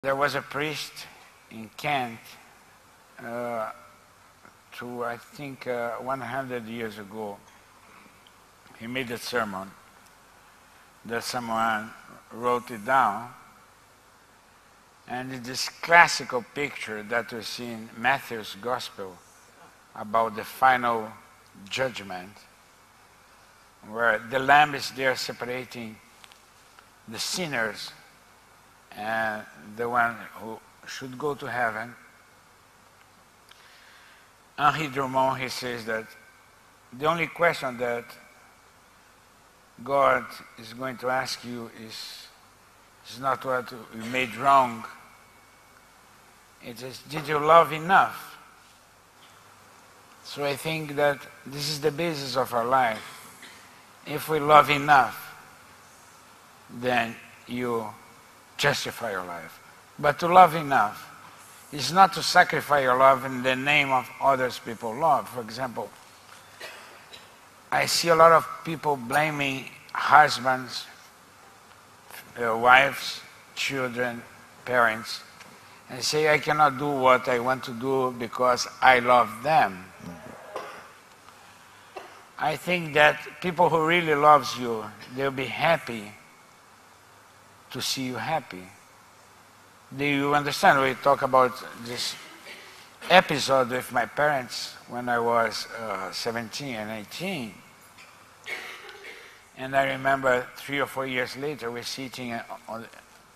There was a priest in Kent, I think 100 years ago. He made a sermon that someone wrote it down, and it's this classical picture that we see in Matthew's Gospel about the final judgment, where the Lamb is there separating the sinners and the one who should go to heaven. Henri Drummond, he says that the only question that God is going to ask you is not what you made wrong. It is, did you love enough? So I think that this is the basis of our life. If we love enough, then you justify your life. But to love enough is not to sacrifice your love in the name of others people love. For example, I see a lot of people blaming husbands, wives, children, parents, and say, I cannot do what I want to do because I love them. I think that people who really loves you, they'll be happy to see you happy. Do you understand? We talk about this episode with my parents when I was 17 and 18. And I remember 3 or 4 years later, we're sitting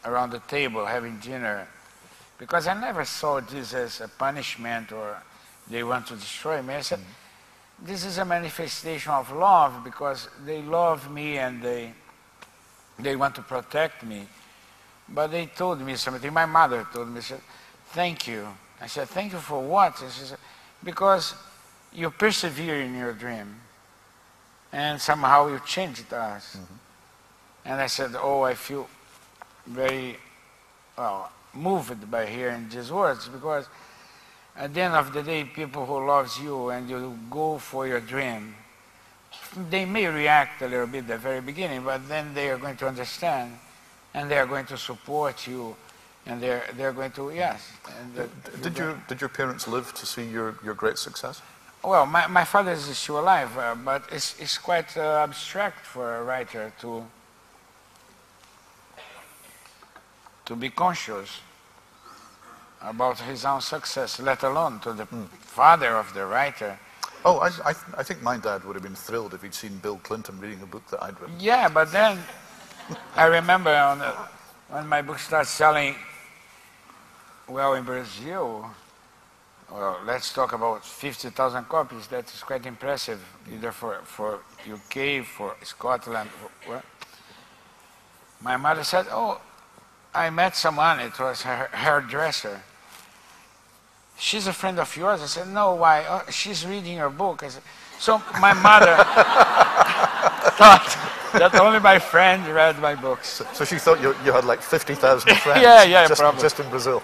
around the table having dinner. Because I never saw this as a punishment or they want to destroy me. I said, this is a manifestation of love because they love me and they want to protect me. But they told me something. My mother told me, she said, thank you. I said, thank you for what? She said, because you persevere in your dream. And somehow you changed us. And I said, oh, I feel very moved by hearing these words, because at the end of the day, people who loves you and you go for your dream, they may react a little bit at the very beginning, but then they are going to understand, and they are going to support you, and they're going to, yes. And did your parents live to see your great success? Well, my father is still alive, but it's quite abstract for a writer to be conscious about his own success, let alone to the father of the writer. Oh, I think my dad would have been thrilled if he'd seen Bill Clinton reading a book that I'd written. Yeah, but then I remember when my book started selling well in Brazil, well, let's talk about 50,000 copies. That is quite impressive, either for UK, for Scotland. My mother said, oh, I met someone, it was her hairdresser. She's a friend of yours? I said, no, why? Oh, she's reading your book. I said, so my mother thought that only my friend read my books. So she thought you had like 50,000 friends yeah, just probably. Just in Brazil.